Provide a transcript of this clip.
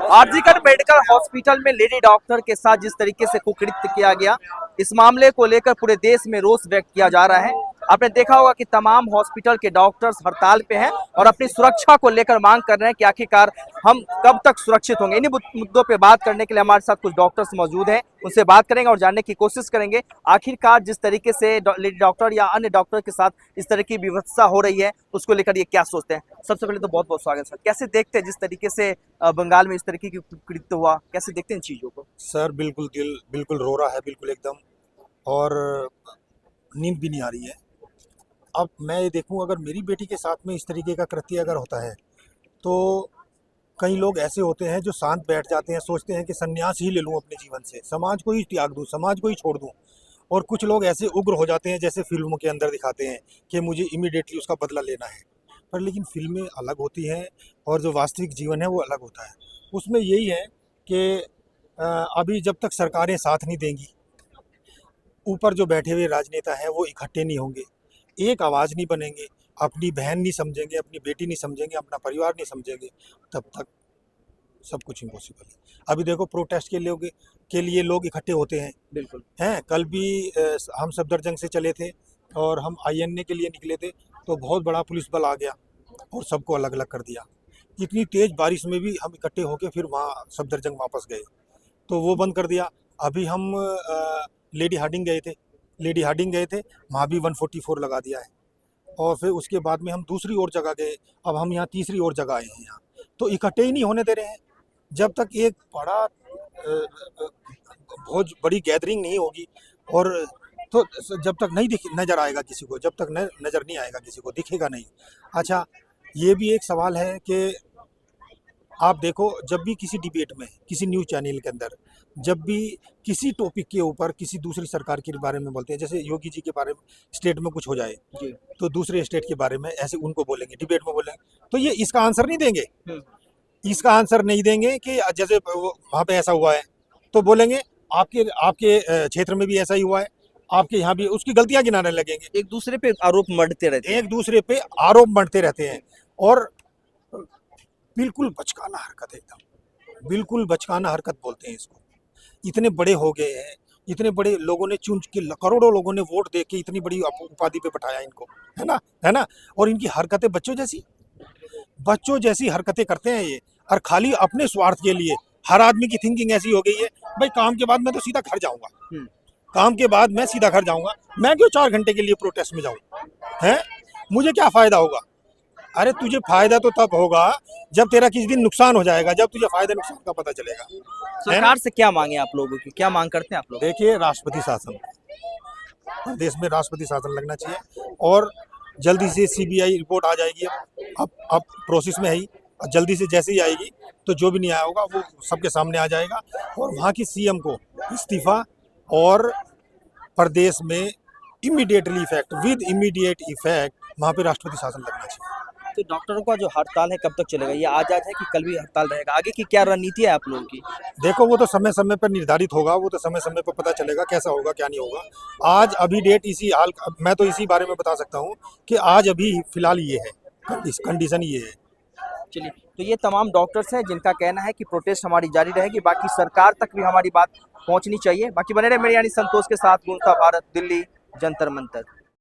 RG Kar medical hospital में lady doctor के साथ जिस तरीके से कुकृत्य किया गया, इस मामले को लेकर पूरे देश में रोष व्यक्त किया जा रहा है। आपने देखा होगा कि तमाम हॉस्पिटल के डॉक्टर्स हड़ताल पे हैं और अपनी सुरक्षा को लेकर मांग कर रहे हैं कि आखिरकार हम कब तक सुरक्षित होंगे। इन्हीं मुद्दों पे बात करने के लिए हमारे साथ कुछ डॉक्टर्स मौजूद हैं, उनसे बात करेंगे और जानने की कोशिश करेंगे आखिरकार जिस तरीके से लेडी डॉक्टर या अन्य डॉक्टर के साथ इस तरह की विवत्सता हो रही है उसको लेकर ये क्या सोचते हैं। सबसे पहले तो बहुत बहुत स्वागत सर। कैसे देखते हैं जिस तरीके से बंगाल में इस तरीके की कृत्य हुआ, कैसे देखते हैं इन चीजों को? सर बिल्कुल दिल बिल्कुल रो रहा है, बिल्कुल एकदम, और नींद भी नहीं आ रही है। अब मैं ये देखूं, अगर मेरी बेटी के साथ में इस तरीके का कृत्य अगर होता है तो कई लोग ऐसे होते हैं जो शांत बैठ जाते हैं, सोचते हैं कि संन्यास ही ले लूं अपने जीवन से, समाज को ही त्याग दूं, समाज को ही छोड़ दूं। और कुछ लोग ऐसे उग्र हो जाते हैं जैसे फिल्मों के अंदर दिखाते हैं कि मुझे इमीडिएटली उसका बदला लेना है। पर लेकिन फिल्में अलग होती हैं और जो वास्तविक जीवन है वो अलग होता है। उसमें यही है कि अभी जब तक सरकारें साथ नहीं देंगी, ऊपर जो बैठे हुए राजनेता हैं वो इकट्ठे नहीं होंगे, एक आवाज़ नहीं बनेंगे, अपनी बहन नहीं समझेंगे, अपनी बेटी नहीं समझेंगे, अपना परिवार नहीं समझेंगे, तब तक सब कुछ इम्पॉसिबल है। अभी देखो, प्रोटेस्ट के लिए लोग इकट्ठे होते हैं, बिल्कुल हैं। कल भी हम सफदरजंग से चले थे और हम आईएनए के लिए निकले थे, तो बहुत बड़ा पुलिस बल आ गया और सबको अलग अलग कर दिया। इतनी तेज़ बारिश में भी हम इकट्ठे होकर फिर वहाँ सफदरजंग वापस गए तो वो बंद कर दिया। अभी हम लेडी हार्डिंग गए थे, वहाँ भी 144 लगा दिया है। और फिर उसके बाद में हम दूसरी और जगह गए, अब हम यहाँ तीसरी और जगह आए हैं। यहाँ तो इकट्ठे ही नहीं होने दे रहे हैं। जब तक एक बड़ा बहुत बड़ी गैदरिंग नहीं होगी, और तो जब तक नहीं नज़र आएगा किसी को, जब तक नज़र नहीं आएगा किसी को, दिखेगा नहीं। अच्छा, ये भी एक सवाल है कि आप देखो, जब भी किसी डिबेट में, किसी न्यूज़ चैनल के अंदर, जब भी किसी टॉपिक के ऊपर किसी दूसरी सरकार के बारे में बोलते हैं, जैसे योगी जी के बारे में स्टेट में कुछ हो जाए तो दूसरे स्टेट के बारे में ऐसे उनको बोलेंगे, डिबेट में बोलेंगे, तो ये इसका आंसर नहीं देंगे। इसका आंसर नहीं देंगे कि जैसे वहाँ पे ऐसा हुआ है तो बोलेंगे आपके क्षेत्र में भी ऐसा ही हुआ है, आपके यहाँ भी, उसकी गलतियाँ गिनाने लगेंगे। एक दूसरे पे आरोप मढ़ते रहते हैं, एक दूसरे पे आरोप मढ़ते रहते हैं और बिल्कुल बचकाना हरकत है, एकदम बिल्कुल बचकाना हरकत बोलते हैं इसको। इतने बड़े हो गए हैं, इतने बड़े लोगों ने चुन के, करोड़ों लोगों ने वोट दे के इतनी बड़ी उपाधि पे बैठाया इनको, है ना। और इनकी हरकतें बच्चों जैसी हरकतें करते हैं ये, और खाली अपने स्वार्थ के लिए। हर आदमी की थिंकिंग ऐसी हो गई है, भाई काम के बाद मैं तो सीधा घर जाऊंगा, काम के बाद मैं सीधा घर जाऊंगा, मैं क्यों 4 घंटे के लिए प्रोटेस्ट में जाऊं, है, मुझे क्या फायदा होगा। अरे तुझे फायदा तो तब होगा जब तेरा किसी दिन नुकसान हो जाएगा, जब तुझे फायदा नुकसान का पता चलेगा। सरकार से क्या मांगे आप लोगों की, क्या मांग करते हैं आप लोग? देखिए, राष्ट्रपति शासन, देश में राष्ट्रपति शासन लगना चाहिए, और जल्दी से सीबीआई रिपोर्ट आ जाएगी। अब प्रोसेस में है ही, जल्दी से जैसे ही आएगी तो जो भी नहीं आया होगा वो सबके सामने आ जाएगा, और वहाँ की सीएम को इस्तीफा, और प्रदेश में immediately effect, with immediate effect वहाँ पे राष्ट्रपति शासन लगना चाहिए। तो डॉक्टरों का जो हड़ताल है कब तक चलेगा? ये आज है कि कल भी हड़ताल रहेगा? आगे की क्या रणनीति है आप लोगों की? देखो, वो तो समय समय पर निर्धारित होगा, वो तो समय समय पर पता चलेगा कैसा होगा क्या नहीं होगा। आज अभी डेट इसी हाल, मैं तो इसी बारे में बता सकता हूँ कि आज अभी फिलहाल ये है, कंडीशन ये है। चलिए, तो ये तमाम डॉक्टर्स हैं जिनका कहना है कि प्रोटेस्ट हमारी जारी रहेगी, बाकी सरकार तक भी हमारी बात पहुंचनी चाहिए। बाकी बने रहे मेरे यानी संतोष के साथ। गुणता भारत, दिल्ली, जंतर मंतर।